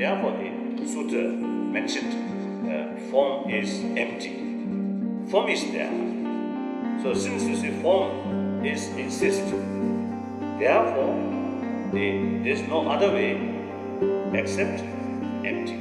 therefore the Sutra mentioned form is empty. Form is there. So since you see form is exist, therefore there is no other way except empty.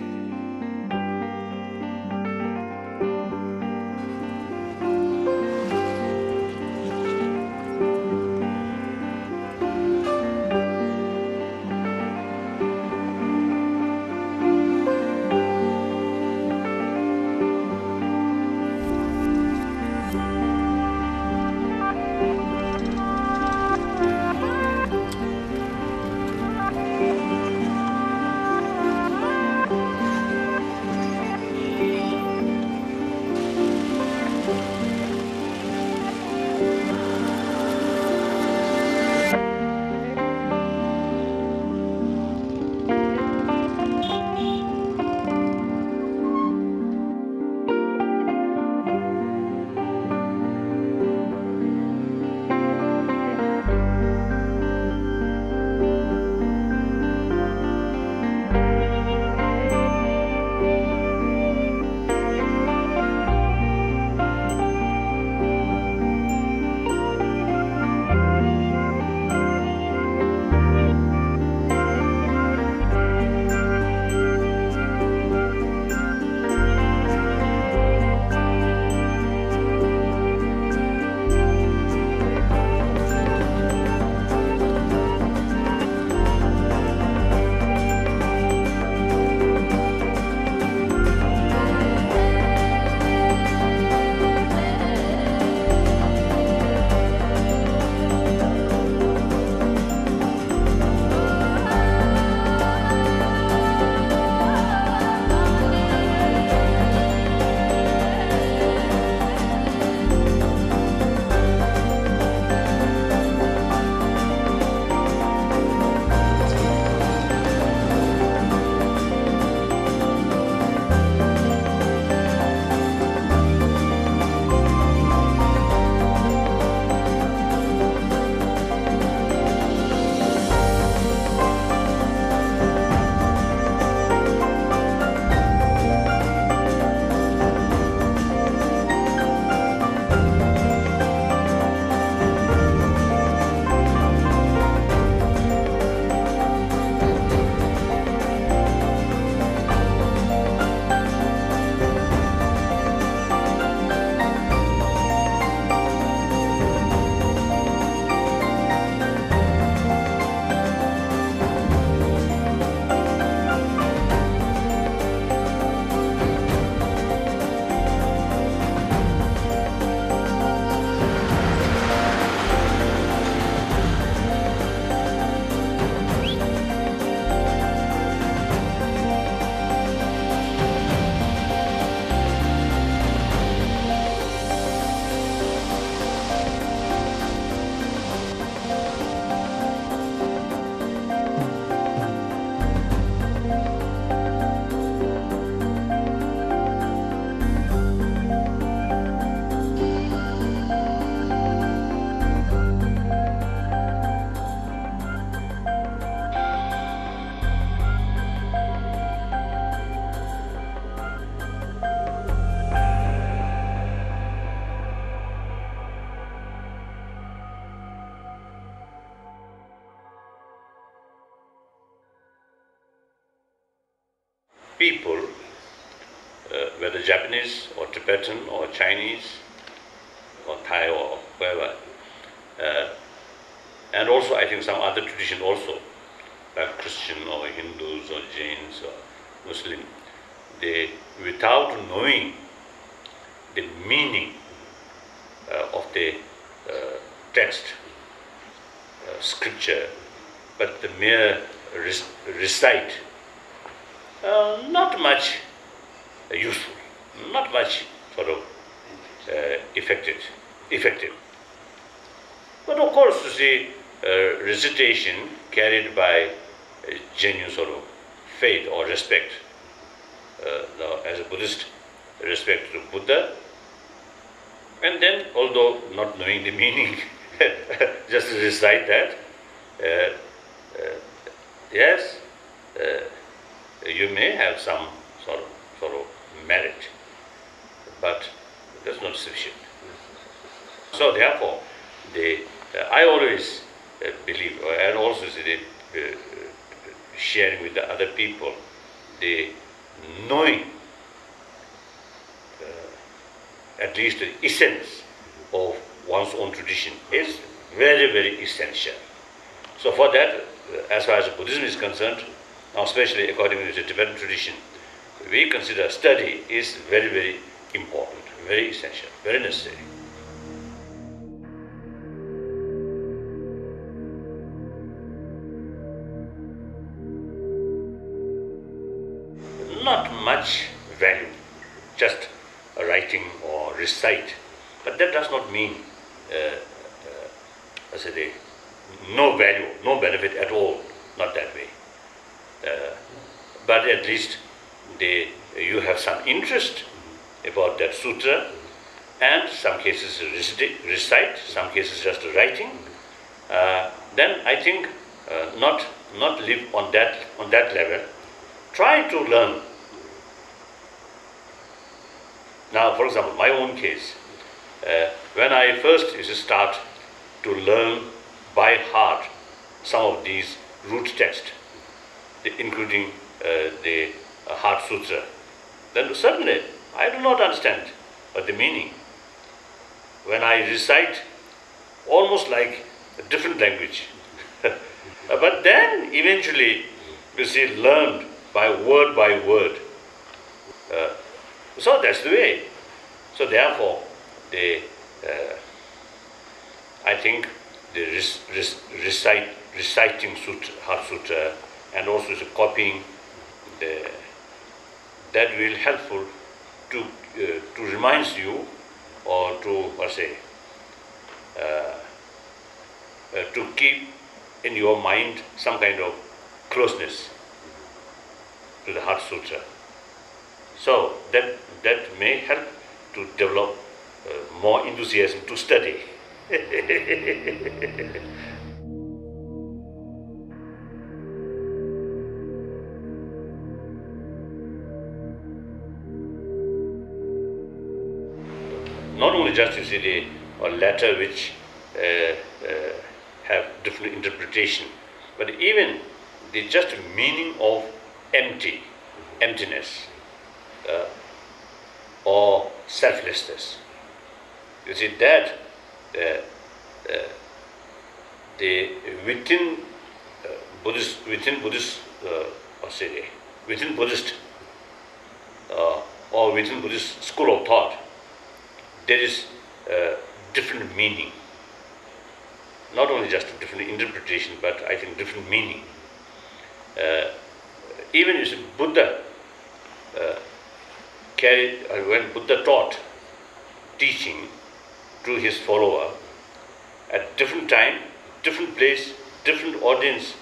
People, whether Japanese or Tibetan or Chinese or Thai or whoever, and also I think some other tradition also, like Christian or Hindus or Jains or Muslim, they, without knowing the meaning of the text, scripture, but the mere recite, not much useful, not much sort of effective. But of course, you see, recitation carried by a genuine sort of faith or respect, as a Buddhist, respect to Buddha, and then, although not knowing the meaning, just recite that, yes, you may have some sort of merit, but that's not sufficient. So therefore, I always believe, and also sharing with the other people, the knowing at least the essence of one's own tradition is very, very essential. So for that, as far as Buddhism is concerned, now especially according to the Tibetan tradition, we consider study is very, very important, very essential, very necessary. Not much value, just writing or recite, but that does not mean no value, no benefit at all, not that way. But at least you have some interest about that sutra, and some cases recite, some cases just writing. Then I think not live on that level. Try to learn. Now, for example, my own case, when I first used to start to learn by heart some of these root texts, including the Heart Sutra, then suddenly I do not understand what the meaning. When I recite, almost like a different language. But then eventually, you see, learned by word. So that's the way. So therefore, I think the reciting sutra, Heart Sutra, and also the copying, that will helpful to remind you, or to keep in your mind some kind of closeness to the Heart Sutra. So that may help to develop more enthusiasm to study. Not only just you see the letter which have different interpretation, but even the just meaning of emptiness or selflessness. You see that within Buddhist or within Buddhist school of thought, there is different meaning. Not only just a different interpretation, but I think different meaning. Even you see Buddha when Buddha taught teaching to his follower, at different time, different place, different audience,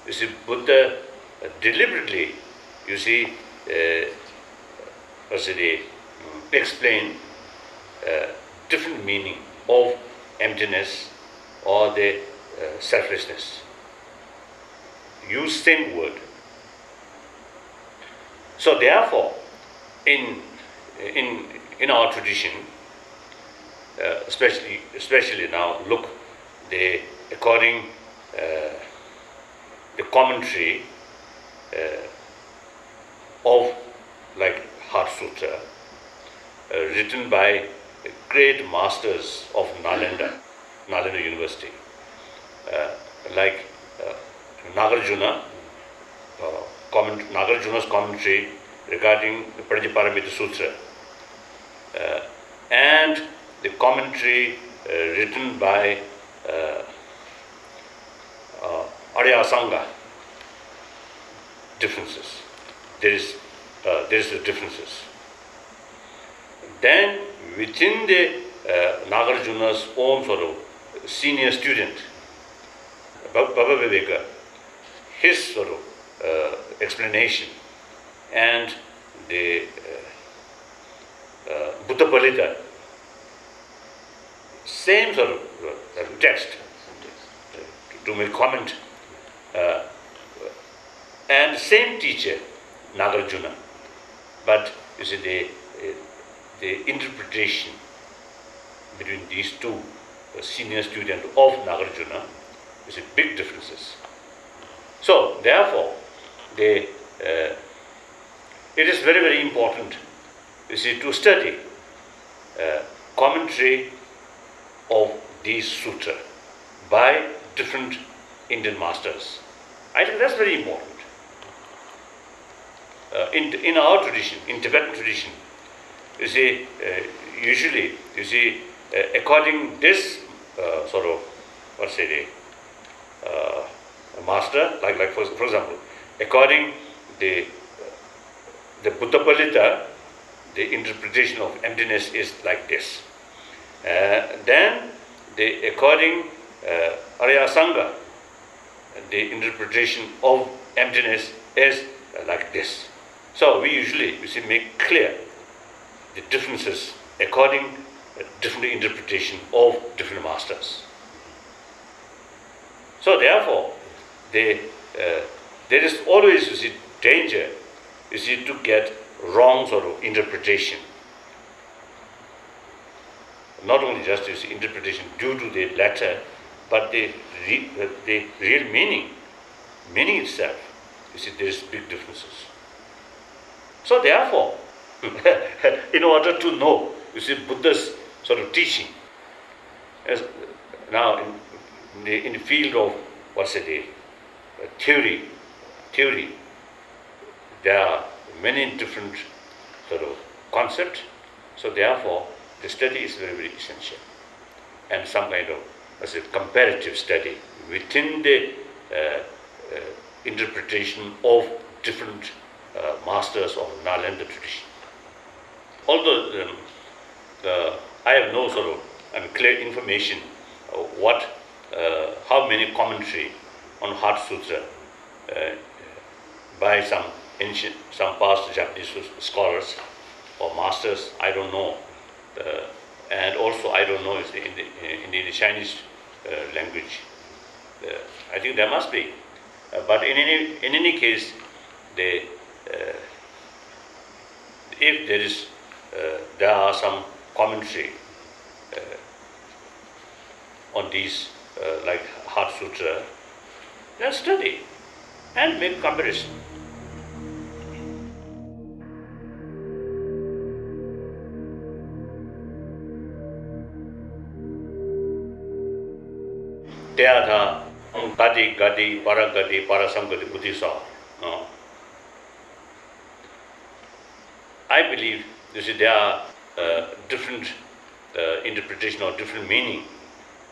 you see Buddha deliberately, you see, explain different meaning of emptiness or the selflessness. Use same word. So therefore, in our tradition, especially now, look, according the commentary of like Heart Sutra, written by great masters of Nalanda University, like Nagarjuna, Nagarjuna's commentary regarding the Prajnaparamita Sutra, and the commentary written by Arya Sangha. Differences. There is the differences. Then within the Nagarjuna's own sort of senior student, Baba Viveka, his sort of explanation, and the Buddha Palita, same sort of text to make comment, and same teacher, Nagarjuna. But you see, the interpretation between these two senior students of Nagarjuna is big differences. So, therefore, it is very, very important, you see, to study commentary of these sutras by different Indian masters. I think that's very important. In our tradition, in Tibetan tradition, you see, usually, you see, according this sort of, master, like for example, according the Buddha Palita, the interpretation of emptiness is like this. Then, according Arya Sangha, the interpretation of emptiness is like this. So we usually, you see, make clear the differences according different interpretation of different masters. So therefore, there is always, you see, danger, you see, to get wrong sort of interpretation. Not only just, you see, interpretation due to the letter, but the real meaning itself, you see, there is big differences. So therefore, in order to know, you see, Buddha's sort of teaching, as now in the field of theory, there are many different sort of concepts. So therefore, the study is very, very essential, and some kind of comparative study within the interpretation of different masters of Nalanda tradition. Although I have no sort of clear information how many commentary on Heart Sutra by some past Japanese scholars or masters, I don't know, and also I don't know in the Chinese language. I think there must be, but in any case, if there are some commentary on these like Heart Sutra, then study and make comparison. Teatha gati gati paragati parasangati buddhisa. I believe, you see, there are different interpretation or different meaning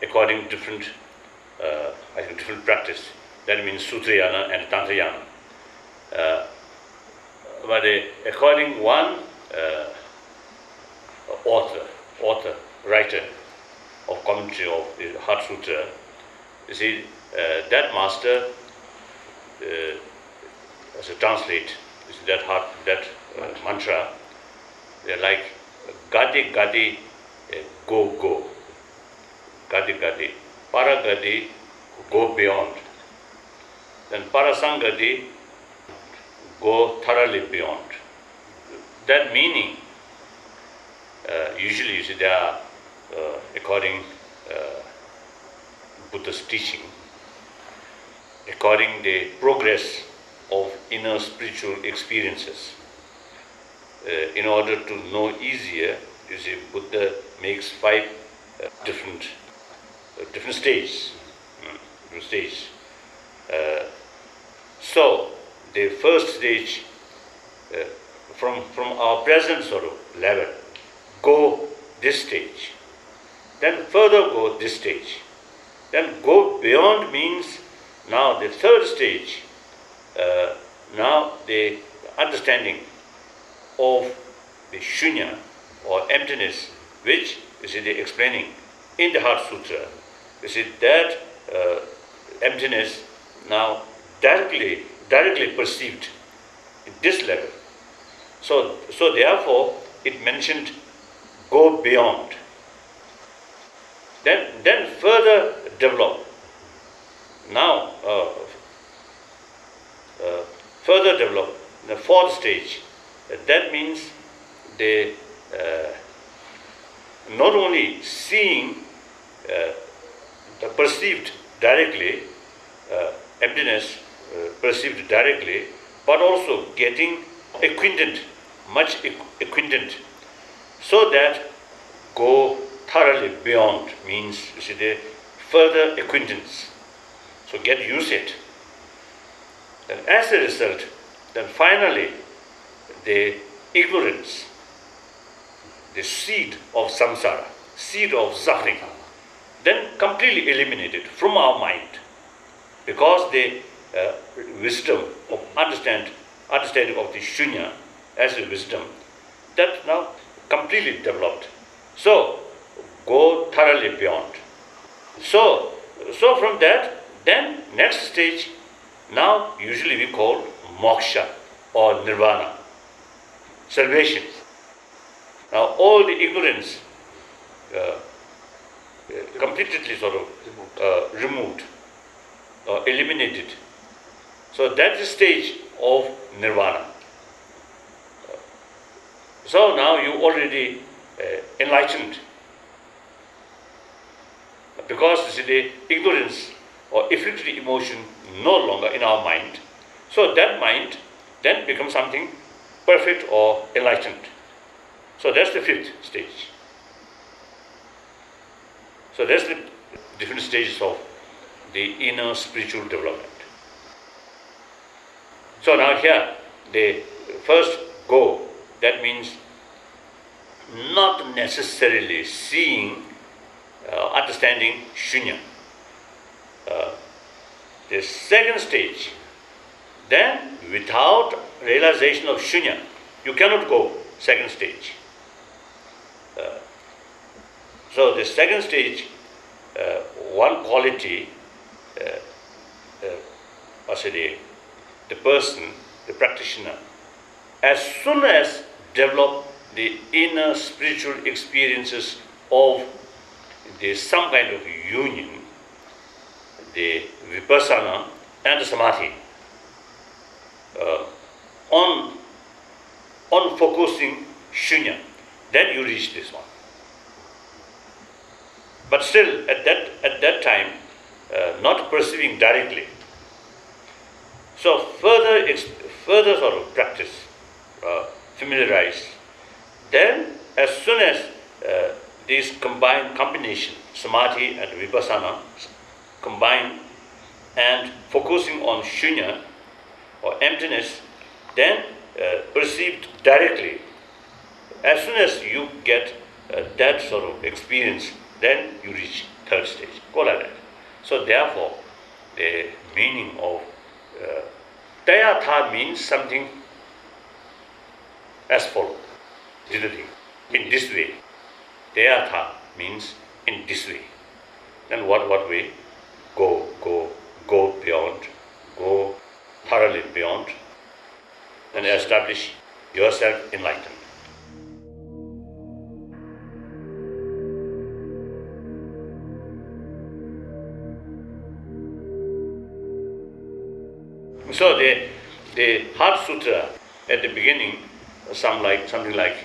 according to different practice. That means Sutrayana and Tantrayana. But according one writer of commentary of the Heart Sutra, you see, that master as a translate, you see, that mantra, they're like gati gati go go, gati gati, paragati go beyond, then parasangati go thoroughly beyond. That meaning, usually, you see, they are according Buddha's teaching, according the progress of inner spiritual experiences. In order to know easier, you see, Buddha makes 5 different stages. So the first stage, from our present sort of level, go this stage, then further go this stage, then go beyond means now the third stage, now the understanding of the shunya or emptiness, which you see they explaining in the Heart Sutra. You see that emptiness now directly perceived in this level. So therefore it mentioned go beyond. Then further develop. Now further develop The fourth stage, that means they not only seeing the perceived directly, emptiness perceived directly, but also getting acquainted, much acquainted, so that go thoroughly beyond means, you see, the further acquaintance. So get used it. And as a result, then finally, the ignorance, the seed of samsara, seed of suffering, then completely eliminated from our mind, because the wisdom of understanding of the shunya as a wisdom, that now completely developed. So go thoroughly beyond. So from that, then next stage, now usually we call moksha or nirvana, salvation. Now all the ignorance completely sort of removed or eliminated. So that's the stage of nirvana. So now you already enlightened, because you see, the ignorance or afflicted emotion no longer in our mind. So that mind then becomes something perfect or enlightened. So that's the fifth stage. So that's the different stages of the inner spiritual development. So now here, the first go, that means not necessarily seeing, understanding shunya. The second stage, then without realization of shunya, you cannot go second stage. So the second stage, one quality, the person, the practitioner, as soon as develop the inner spiritual experiences of some kind of union, the vipassana and the samadhi, on focusing shunya, then you reach this one. But still, at that time, not perceiving directly. So further sort of practice, familiarize. Then, as soon as these combination, samadhi and vipassana, combine and focusing on shunya or emptiness, then perceived directly. As soon as you get that sort of experience, then you reach third stage. Go like that. So therefore, the meaning of Tayatha means something as follows. In this way. Tayatha means in this way. Then what way? Go beyond, go thoroughly beyond, and establish yourself enlightened. So the Heart Sutra at the beginning, something like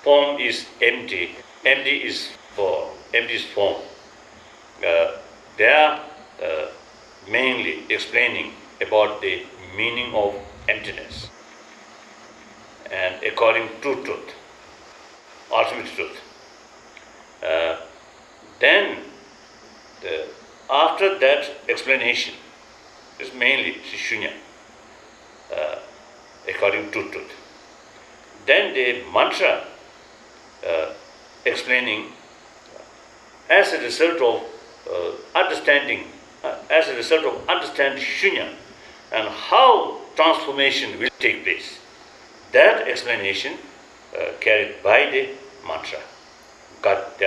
form is empty, empty is form. They are mainly explaining about the meaning of emptiness and according to truth, ultimate truth. Then after that explanation is mainly shunya, according to truth. Then the mantra explaining as a result of understanding shunya and how transformation will take place. That explanation carried by the mantra. Like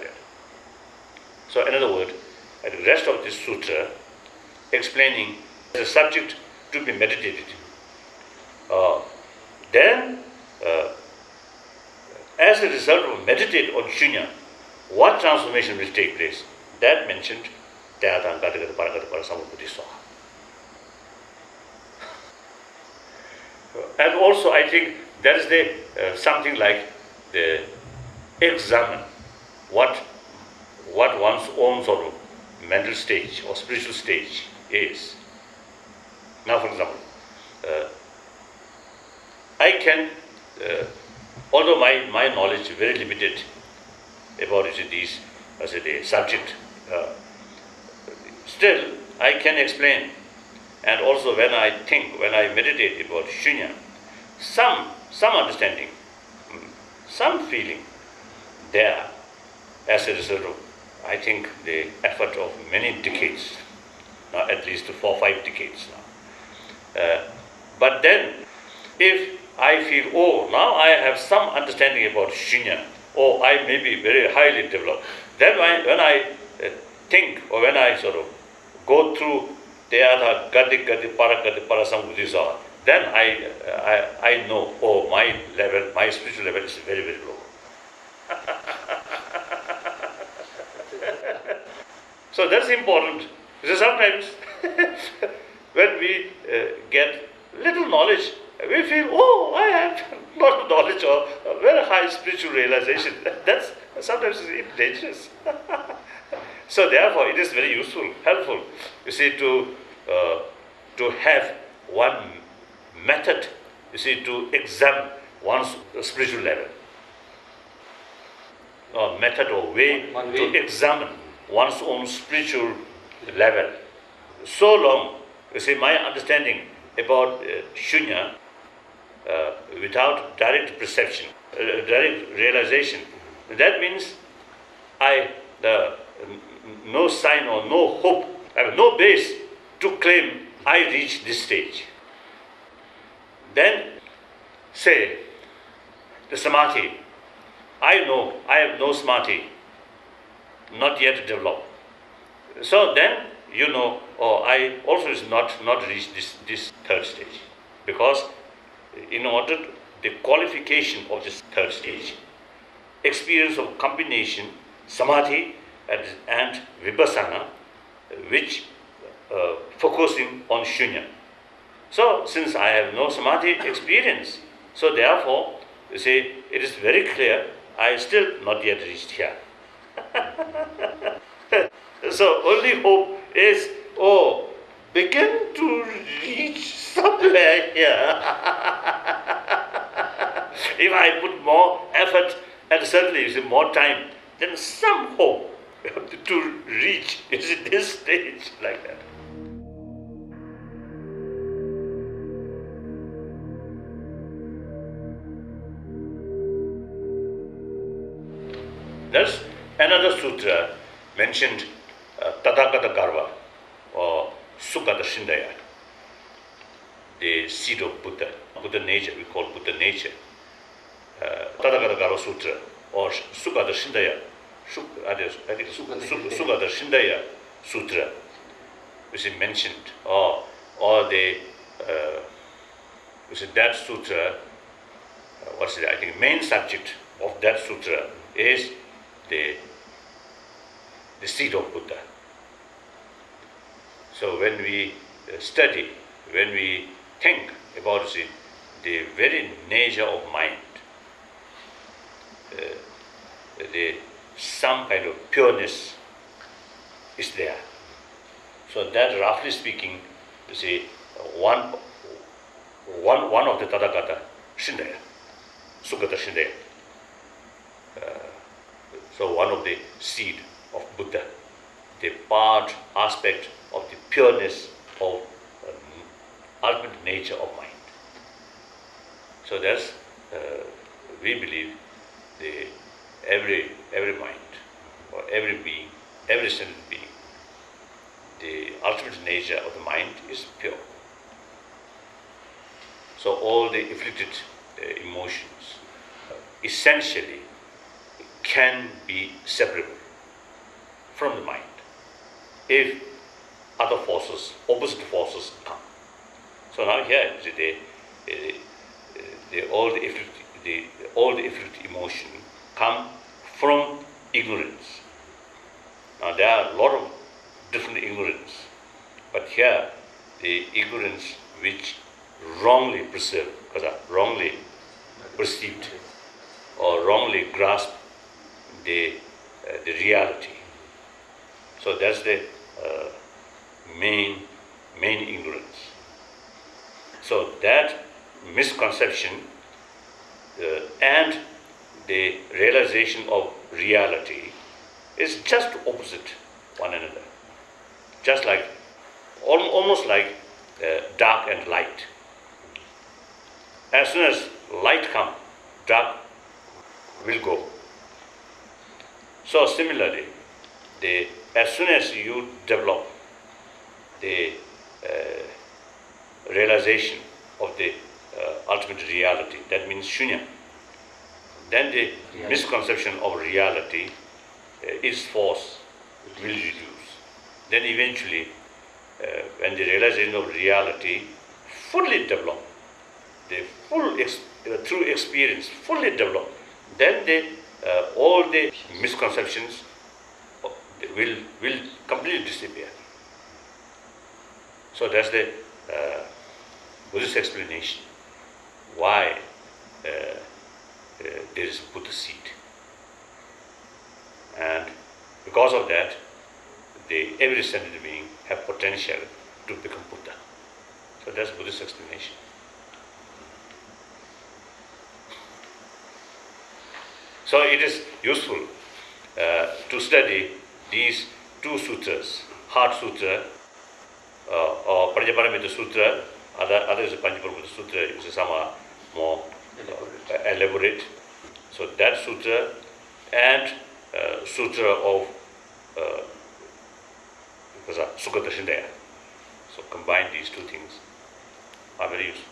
that. So in other words, the rest of this sutra explaining the subject to be meditated. Then, as a result of meditate on shunya, what transformation will take place? That mentioned And also I think there is something like the examine what one's own sort of mental stage or spiritual stage is. Now, for example, I can, although my knowledge is very limited about these as a subject, still I can explain. And also when I meditate about shunya, some understanding, some feeling there as a result of, I think, the effort of many decades, now at least 4 or 5 decades now. But then, if I feel, oh, now I have some understanding about shunya, or I may be very highly developed, then when I think, or when I sort of go through Teatha Gati Gati Paragati Parasambuddhisa, then I know, oh, my spiritual level is very, very low. So that's important. So sometimes when we get little knowledge, we feel, oh, I have a lot of knowledge or a very high spiritual realization. That's sometimes it's dangerous. So therefore, it is very useful, helpful, you see, to have one method, you see, to examine one's spiritual level. Or method or way to examine one's own spiritual level. So long, you see, my understanding about shunya, without direct perception, direct realization, that means no sign or no hope, I have no base to claim I reach this stage. Then, say, the samadhi, I know I have no samadhi, not yet developed. So then, you know, I also is not reached this third stage. Because in order to, the qualification of this third stage, experience of combination, samadhi and vipassana, which focusing on shunya. So since I have no samadhi experience, so therefore, you see, it is very clear, I still not yet reached here. So only hope is, begin to reach somewhere here. If I put more effort and certainly you see, more time, then some hope to reach this stage like that. There's another sutra mentioned, Tathagata Garva, or Sukata Shindaya, the seed of Buddha, Buddha nature, we call Buddha nature. Tathagata Garva Sutra, or Sukata Shindaya, Sukata Shindaya Sutra, which is mentioned, or the, which is that sutra, what's it, I think main subject of that sutra is the seed of Buddha. So when we study, when we think about the very nature of mind, some kind of pureness is there. So that, roughly speaking, you see, one of the Tathagata Shindaya, Sukata Shindaya. So one of the seed of Buddha, the part, aspect of the pureness of ultimate nature of mind. So that's, we believe, every mind, or every being, every sentient being, the ultimate nature of the mind is pure. So all the afflicted emotions essentially can be separable from the mind if other forces, opposite forces come. So now here, all the afflicted emotion come from ignorance. Now there are a lot of different ignorance, but here the ignorance which wrongly perceived, wrongly perceived, or wrongly grasped the reality. So that's the main ignorance. So that misconception and the realization of reality is just opposite one another. Just like, almost like dark and light. As soon as light comes, dark will go. So similarly, as soon as you develop the realization of the ultimate reality, that means shunya, then the misconception of reality, its force will reduce. Then eventually, when the realization of reality fully developed, through experience, fully developed, then all the misconceptions will completely disappear. So that's the Buddhist explanation why there is a Buddha seed. And because of that, every sentient being have potential to become Buddha. So that's Buddhist explanation. So it is useful to study these two sutras, Heart Sutra or Prajnaparamita Sutra. Other is Panchaparamita Sutra, which is somewhat more elaborate. So that sutra and sutra of Sukha. So combine these two things are very useful.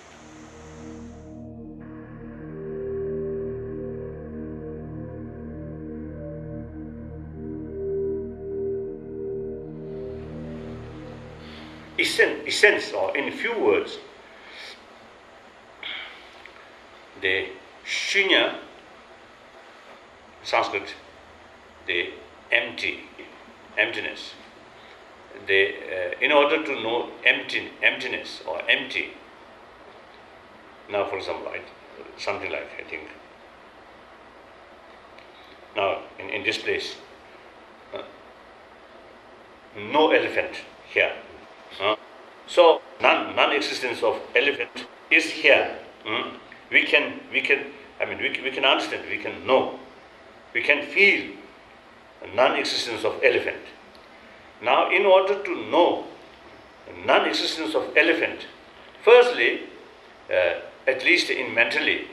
Essence, or in few words, the shunya, Sanskrit, the emptiness. In order to know emptiness or empty, now for example, something like, I think, now in this place, no elephant here. So non-existence of elephant is here. We can understand, we can know, we can feel non-existence of elephant. Now, in order to know non-existence of elephant, firstly, at least in mentally,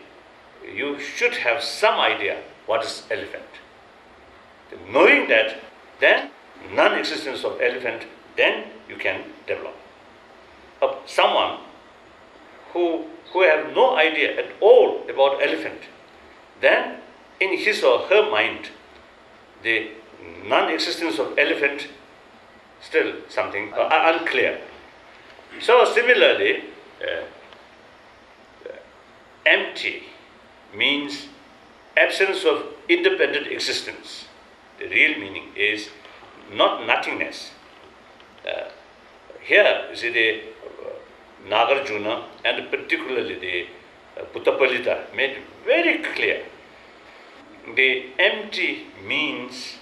you should have some idea what is elephant. Knowing that, then non-existence of elephant, then you can develop. Someone who have no idea at all about elephant, then in his or her mind, the non-existence of elephant still something unclear. So similarly, empty means absence of independent existence. The real meaning is not nothingness. Here, you see, the Nagarjuna and particularly the Buddhapalita made very clear. The empty means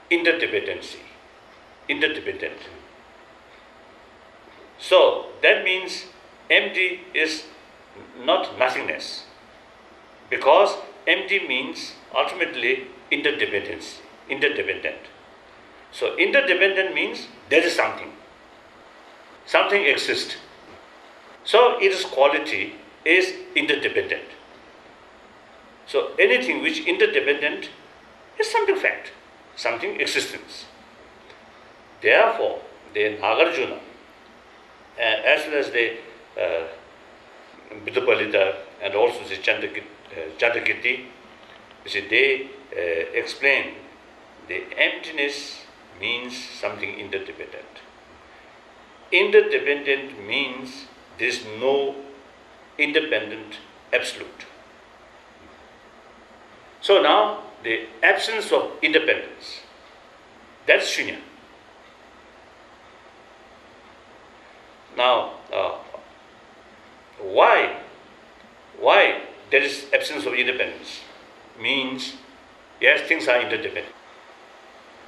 interdependency, interdependent. So that means empty is not nothingness, because empty means ultimately interdependency, interdependent. So interdependent means there is something exists. So its quality is interdependent. So anything which interdependent is something fact, something existence. Therefore, the Nagarjuna, as well as the Buddhapalita and also the Chandrakirti, they explain the emptiness means something interdependent. Interdependent means there is no independent absolute. So now the absence of independence, that's shunya. Now why? Why there is absence of independence? Means, yes, things are interdependent.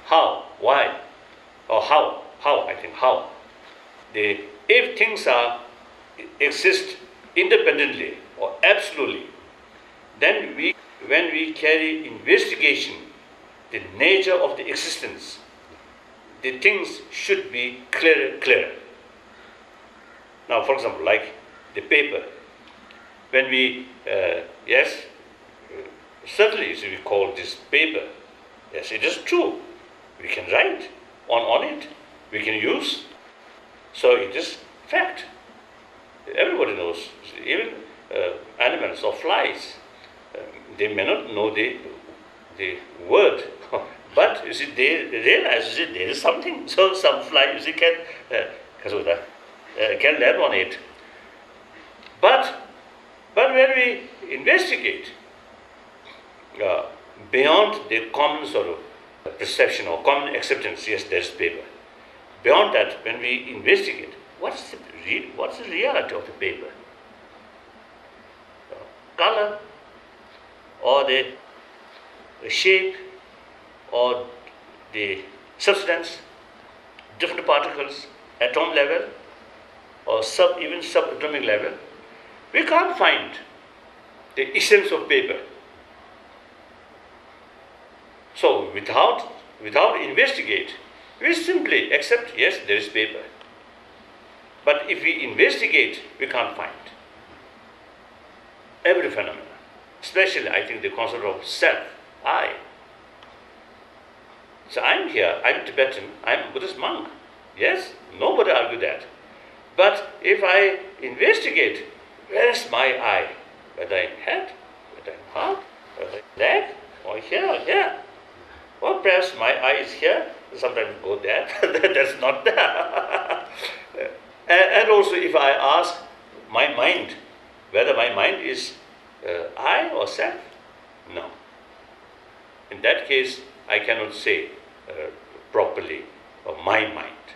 How? Why? Or how? How? I think how. If things exist independently or absolutely, then when we carry investigation, the nature of the existence, the things should be clearer. Now, for example, like the paper, when we, yes, certainly we call this paper, yes, it is true. We can write on it, we can use, so it is fact. Everybody knows, even animals or flies, they may not know the word, but you see, they realize, you see, there is something. So some fly, you see, can Kazuo, can learn on it. But when we investigate beyond the common sort of perception or common acceptance, yes, there is paper. Beyond that, when we investigate, what's the reality of the paper? Color, or the shape, or the substance, different particles, atom level, or even subatomic level, we can't find the essence of paper. So without investigate, we simply accept, yes, there is paper. But if we investigate, we can't find every phenomenon. Especially, I think, the concept of self, I. So I'm here, I'm Tibetan, I'm a Buddhist monk. Yes, nobody argue that. But if I investigate, where is my I? Whether in head, whether in heart, whether in leg, or here, or here. Or perhaps my eye is here, sometimes go there, that's not there. And also if I ask my mind, whether my mind is I or self, no. In that case, I cannot say properly my mind.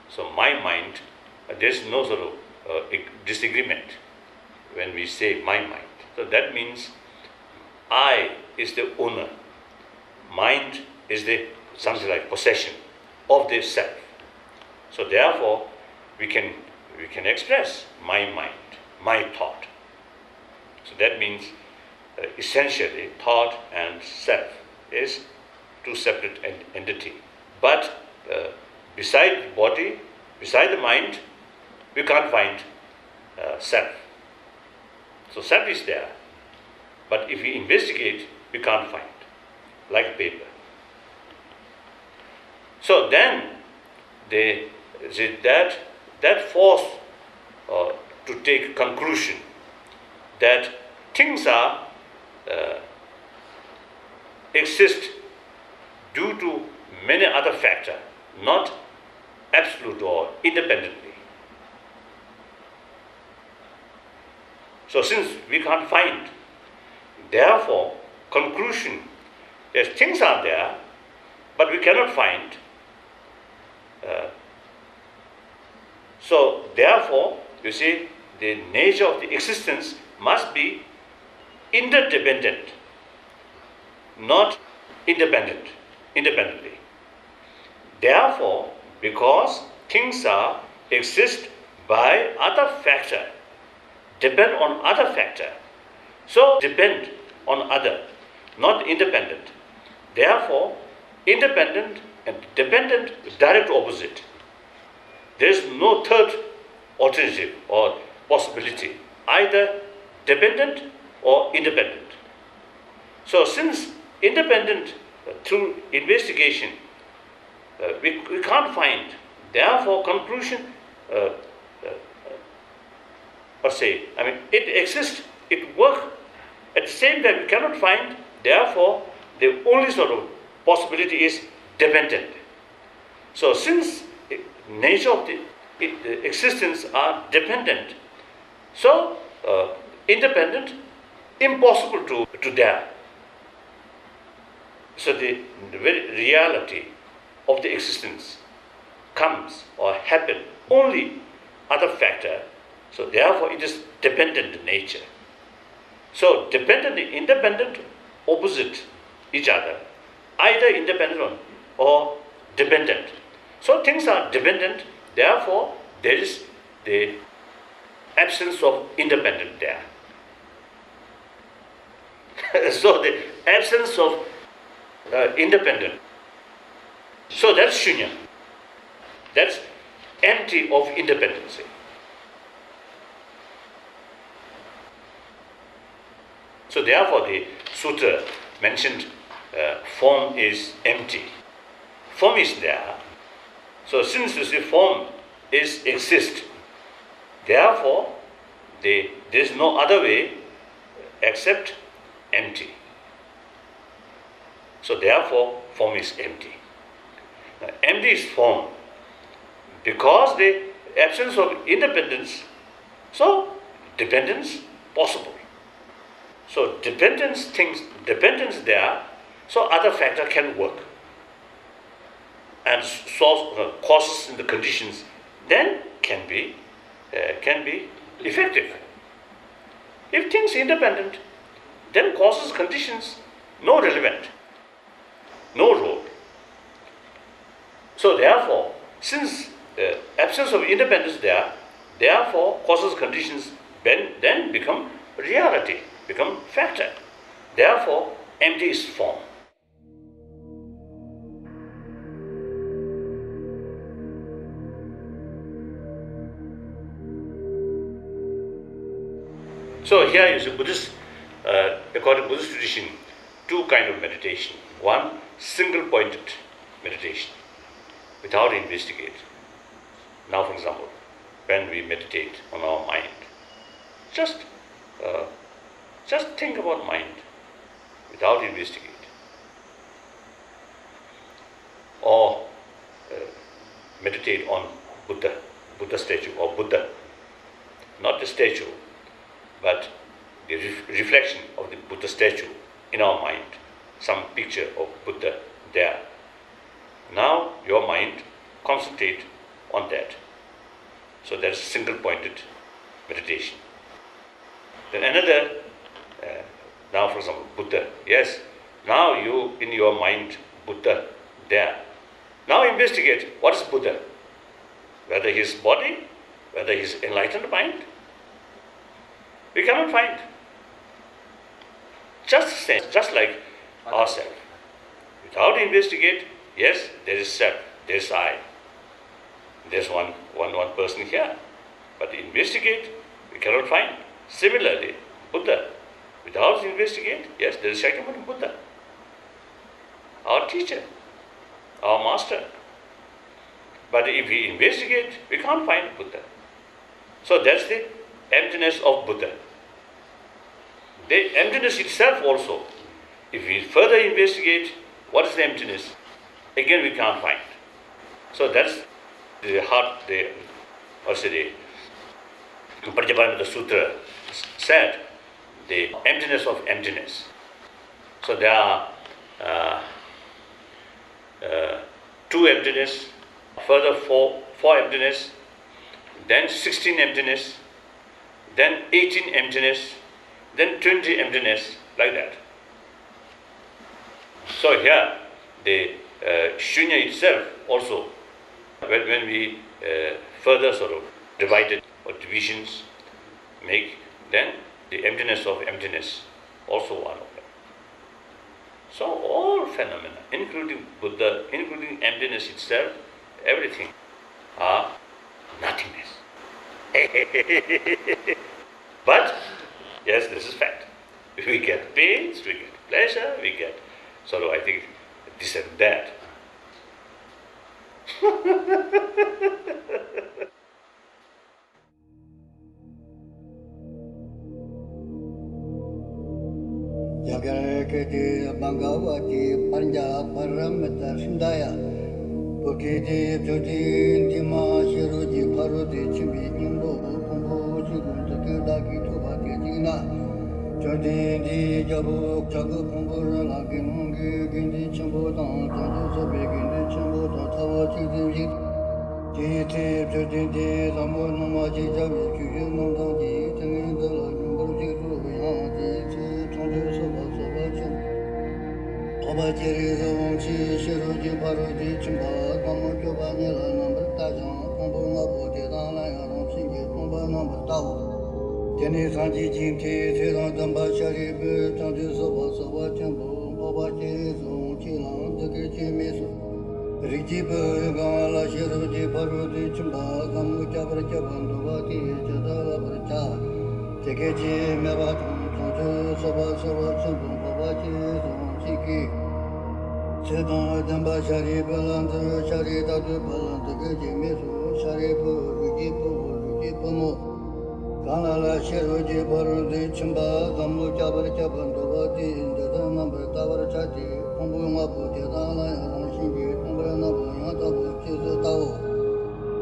So my mind, there is no sort of disagreement when we say my mind. So that means I is the owner, mind is the something like possession of the self. So therefore, we can express my mind, my thought. So that means essentially thought and self is two separate entity. But beside the body, beside the mind, we can't find self. So self is there, but if we investigate, we can't find, like paper. So then that force to take conclusion that things exist due to many other factors, not absolute or independently. So since we can't find, therefore, conclusion is things are there, but we cannot find. So therefore, you see, the nature of the existence must be interdependent, not independently. Therefore, because things exist by other factor, depend on other factor, so depend on other, not independent. Therefore, independent and dependent is direct opposite. There is no third alternative or possibility, either dependent or independent. So since independent through investigation, we can't find, therefore conclusion, it exists, it works, at the same time we cannot find, therefore the only sort of possibility is dependent. So since nature of the existence are dependent, so independent, impossible to dare. So the very reality of the existence comes or happen only other factor So therefore it is dependent nature. So dependent, independent, opposite each other, either independent or dependent. So things are dependent, therefore there is the absence of independent there. So the absence of independent. So that's shunya. That's empty of independency. So therefore the sutra mentioned form is empty. Form is there. So since you see form exists, therefore there is no other way except empty. So therefore form is empty. Now, empty is form because the absence of independence, so dependence possible. So dependence there, so other factor can work and solve causes and the conditions then can be effective. If things independent, then causes conditions no relevant, no role. So therefore, since absence of independence there, therefore causes conditions then become reality, become factor. Therefore, empty is form. So here is a Buddhist, according to Buddhist tradition, two kinds of meditation. One, single-pointed meditation, without investigate. Now, for example, when we meditate on our mind, just think about mind, without investigate. Or meditate on Buddha statue or Buddha, not the statue, but the reflection of the Buddha statue in our mind, some picture of Buddha there. Now your mind concentrate on that. So that's single-pointed meditation. Then another, now for example, Buddha. Yes, now you in your mind, Buddha there. Now investigate what is Buddha, whether his body, whether his enlightened mind. We cannot find. Just like ourselves. Without investigate, yes, there is self, there is I. There's one person here. But investigate, we cannot find. Similarly, Buddha. Without investigate, yes, there is Shakyamuni Buddha. Our teacher, our master. But if we investigate, we can't find Buddha. So that's the emptiness of Buddha. The emptiness itself also, if we further investigate, what is the emptiness? Again we can't find. So that's the heart, the Prajapamita Sutra said, the emptiness of emptiness. So there are two emptiness, further four emptiness, then 16 emptiness, then 18 emptiness, then 20 emptiness, like that. So here, the shunya itself also, when we further sort of divide it or divisions make, then the emptiness of emptiness, also one of them. So all phenomena, including Buddha, including emptiness itself, everything are nothingness. But yes, this is fact. We get pains, we get pleasure, we get sort of, I think, this and that. Jagarkati Bhagavati Panja Paramita Sindaya Pukiti Tudi Dima Shiruji Parudi Chimbi Nimbo Kumbo Chigunta Daki Tubati Dina Jodi Di Jabu Chagu Kumbura Laki Mungi Gindi Chambo Dan Tanjo Sobe Gindi Chambo Dan Tawa Chidi Tene sanji jing te te rang damba shari bu tang tu soba soba chenpo papa che zong chi lang de ke che me su ri ji bu gang la shi ru ji pa ru de chimba gam mu cha par cha ban do ba ti cha da la par cha te ke che me ba tang tang tu soba soba chenpo papa che zong chi ki che dang damba shari bu lang de shari da tu pa lang de ke che me su shari bu ru ji pu mo Kanala Shiroji Baruti Chimba, Gamu Jabar Jaban, Dovati, the number Tower Chati, Kumbuma Puti, Dala, Shingi, Kumbrana, Yata, Chizu Tao,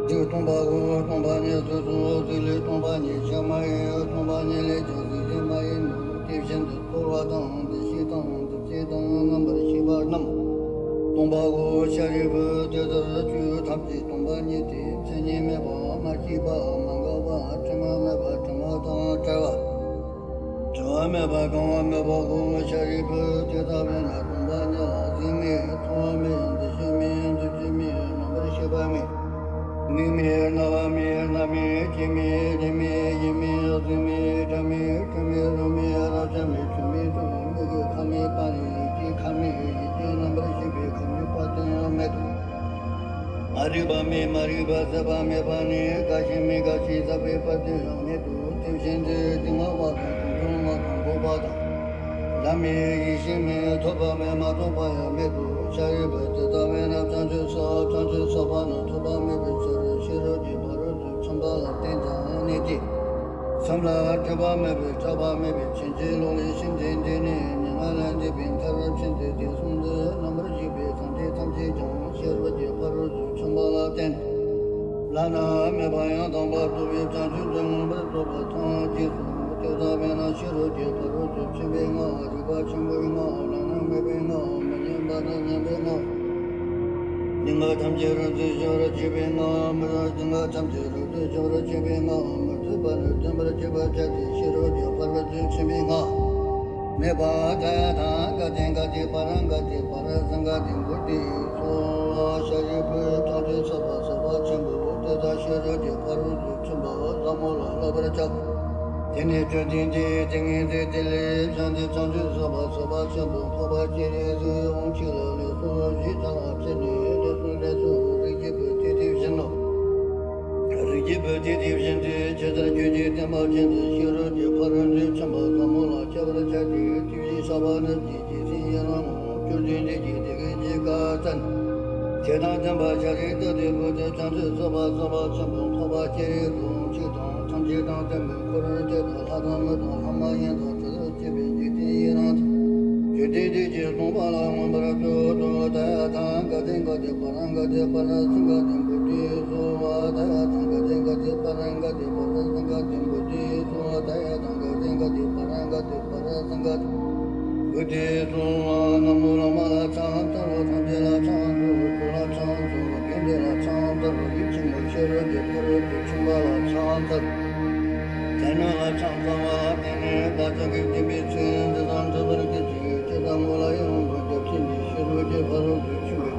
Jutumbago, Tumbani, Tumbani, Tumbani, Shamai, Tumbani, Legends, Jimai, Tivsion, the Puratan, the Shitan, the Chetan, number Shibarnam. Tombago Sharibu, the Tamsi, Tombani, Senimeba, Makiba, Mangaba, Tamameba, Tamata, Java. Tamameba, Gomaba, Sharibu, the Tabana, Tombani, Zimi, Tomi, the Shimi, the Jimmy, number Shibami. Mimi, Navami, Nami, Jimmy, Jimmy, Jimmy, Jimmy, Jimmy, Jimmy, Rumi, Rajami, Jimmy, Kami, Pani, Kami, number Shibi, Kami, Patan, Medu. Maribami, Mariba, Zabami, Pani, Kashimi, Gashi, Zabi, Patan, Medu, Timshin, Dimava, Juma, Bobada. Lami, Ishimi, Tobame, Matobaya, Medu, Shariba, Tadamena, Tanjusa, Tanjusabana, Tobame, Shiroji, Baru, Chambala, Tenta, Niti. Samla, Tabame, Tabame, Chinji, Loli, Shinji, Nilan, Dibin, Tarapshin, Sunda, number Jibi, Tanti, Tanti, Shirvaji, Baru, Chambala, Ten. Lana, Mebaya, Damba, Tubi, Tanju, Toba, Tanji. Tadamena, Shiroji, Baru, Chibinga, Riba, Chimbinga, Lana, Mebinga, Manjambana, Nabinga. Ninga Tamjero, Jora, Chibinga, Dinga Tamjero, Jora, Chibinga, Mutubana, Tambra Chiba, Shiroji, Baru, Chibinga. Meba, Tata, Gatingati, Parangati, Parasangati, Buddhi, So, Sharibu, Tati, Saba, Saba, Chimbu, Tata, Shiroji, Baru, Chimba, Zamola, Labracha. Tene Tindi, Tingi, Tili, Sandi, Sanju, Saba, Saba, Chambu, Papa, Chiri, Onchila, Lesu, Jita, Tini, Lesu, Rigibu, Division. Rigibu, Division, Chedra, Judy, Temajin, Shiroji, Paran, Chamba, Kamula, Chabra, Chati, Tivi, Sabana, Titi, Yaran, Judy, Gatan. Tena, Tamba, Chari, the Debu, Chantu, Saba, Saba, Chambu, Papa, Chiri, Chita. Jidang Temple, Kurate, Hadam, Hamayan, Jibi, Jidi, Jumala, Mambarato, Tanga, Dinga, de Paranga, de Paranga, Buddhi, Zua, Tanga, Dinga, de Paranga, de Paranga, Buddhi, Zua, Tanga, Dinga, de Paranga, de Paranga, Buddhi, Zua, Namura, Mala, Chanta, Tangela, Chantu, Kula, Chantu, Kindela, Chanta, Richim, Shira, de Puru, Chumbala, Chanta. Tenala Chantava, Tene, Dataki, Dimitri, the Zantabarki, Chedamula, the Kindi, Shiruji, Baru, Chui.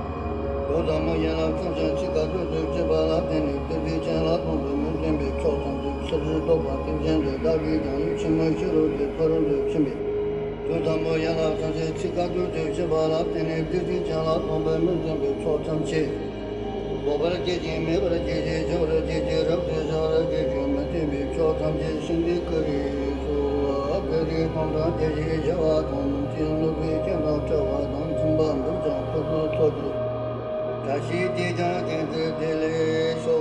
Godama Yana, Chikato, Jabala, Tene, the Vichala, the Mujambi, Chotan, the Doba, the David, and Chima, Shiruji, Baru, Chimi. Godama Yana, Chikato, Jabala, Tene, the Vichala, the Mujambi, Chotan, Bobara Jeji, Mebra Jeji, Jora Jeji, Rabbi Zara Jeji, Matibi, Chotam Jeji, Kari, Kari, Honda Jeji, Javatam, Tinubi, Jama, Javatam, Tumban, Bujan, Kodu, Tashi, Dija, Dele, So.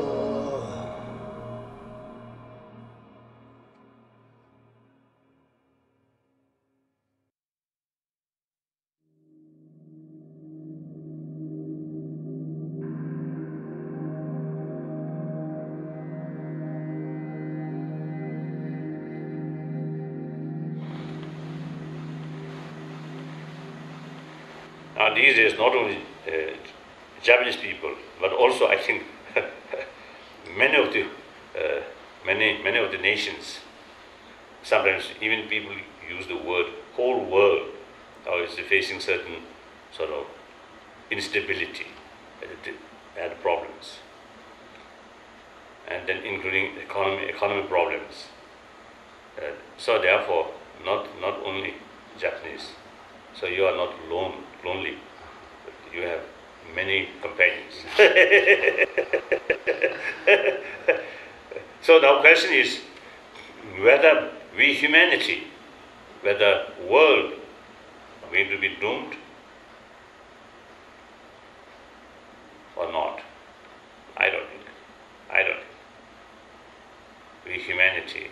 These days, not only Japanese people, but also I think many of the many of the nations, sometimes even people use the word whole world is facing certain sort of instability and problems, and then including economic problems. So therefore, not only Japanese. So you are not lonely. You have many companions. So the question is whether we humanity, whether world are going to be doomed or not. I don't think. We humanity,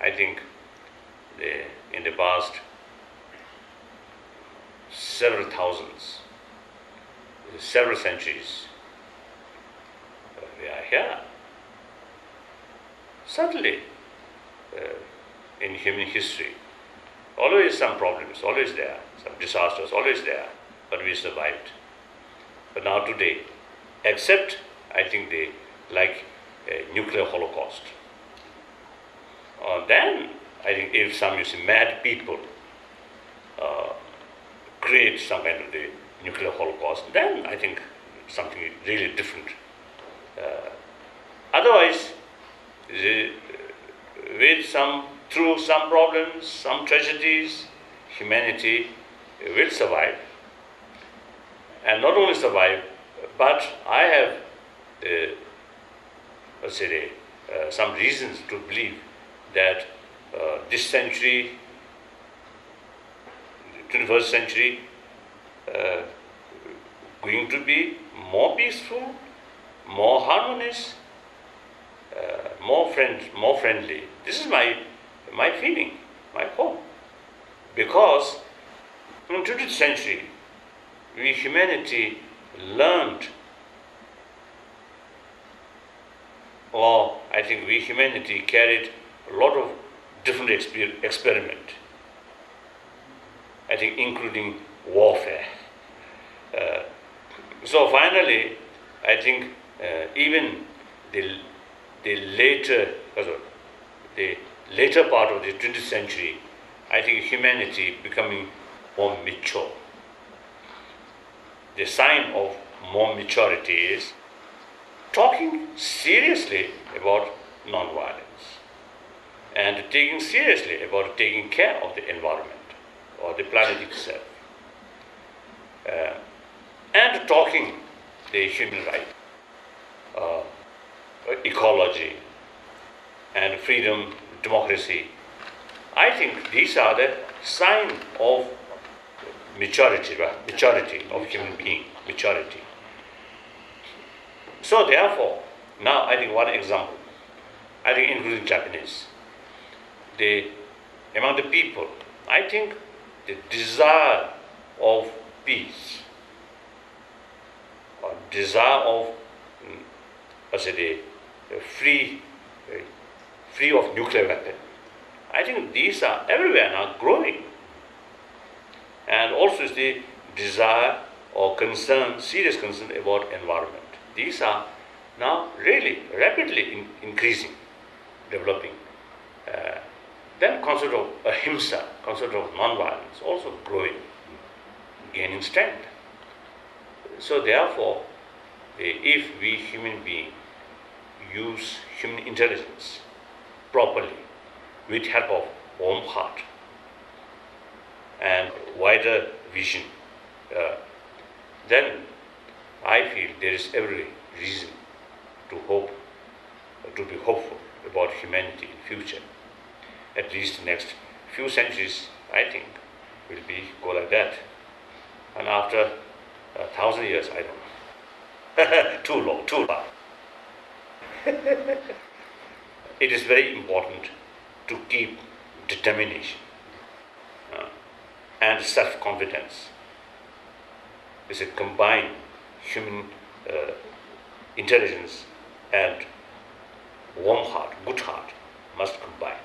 I think in the past several centuries, we are here. Certainly, in human history, always some problems, always there, some disasters, always there, but we survived. But now today, except I think they like a nuclear holocaust. Then I think if some mad people create some kind of the nuclear holocaust, then I think something really different. Otherwise, through some problems, some tragedies, humanity will survive. And not only survive, but I have, some reasons to believe that this century, 21st century, going to be more peaceful, more harmonious, more friendly. This is my feeling, my hope. Because in the 20th century, we humanity learned, or I think we humanity carried a lot of different experiment. I think including warfare. So finally, I think even the later part of the 20th century, I think humanity becoming more mature. The sign of more maturity is talking seriously about non-violence and taking seriously about taking care of the environment or the planet itself, and talking the human right, ecology, and freedom, democracy. I think these are the sign of maturity of human being, maturity. So therefore, now I think one example, I think including Japanese, among the people, I think the desire of peace, or desire of, free of nuclear weapon, I think these are everywhere now growing. And also is the desire or concern, serious concern about environment. These are now really rapidly increasing, developing. Then concept of ahimsa, concept of non-violence, also growing, gaining strength. So therefore, if we human beings use human intelligence properly, with help of warm heart and wider vision, then I feel there is every reason to be hopeful about humanity in future. At least next few centuries, I think, will go like that. And after 1,000 years, I don't know. Too long. It is very important to keep determination and self-confidence. It's a combined human intelligence and warm heart, good heart must combine.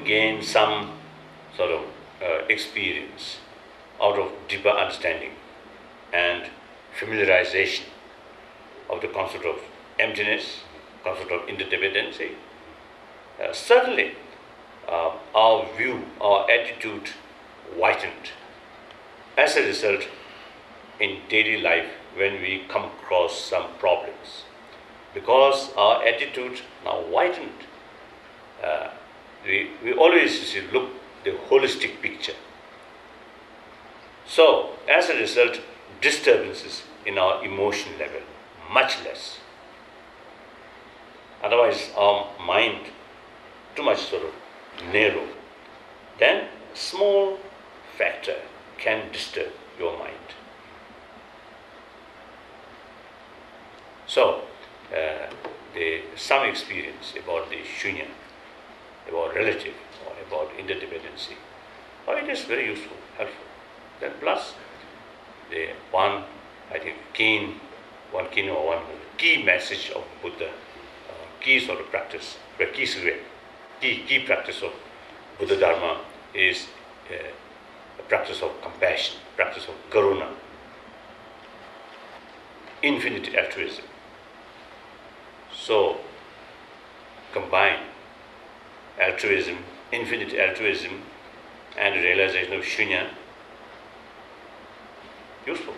to gain some sort of experience out of deeper understanding and familiarization of the concept of emptiness, concept of interdependency, certainly our view, our attitude whitened. As a result, in daily life, when we come across some problems, because our attitude now whitened, we always look the holistic picture. So, as a result, disturbances in our emotion level, much less. Otherwise, our mind too much sort of narrow. Then, small factor can disturb your mind. So, some experience about the shunya, about relative, or about interdependency, it is very useful, helpful. Then plus, the one key message of Buddha, key sort of practice, key practice of Buddha Dharma is a practice of compassion, practice of karuna, infinite altruism. So, combine altruism, infinite altruism, and realization of shunya, useful.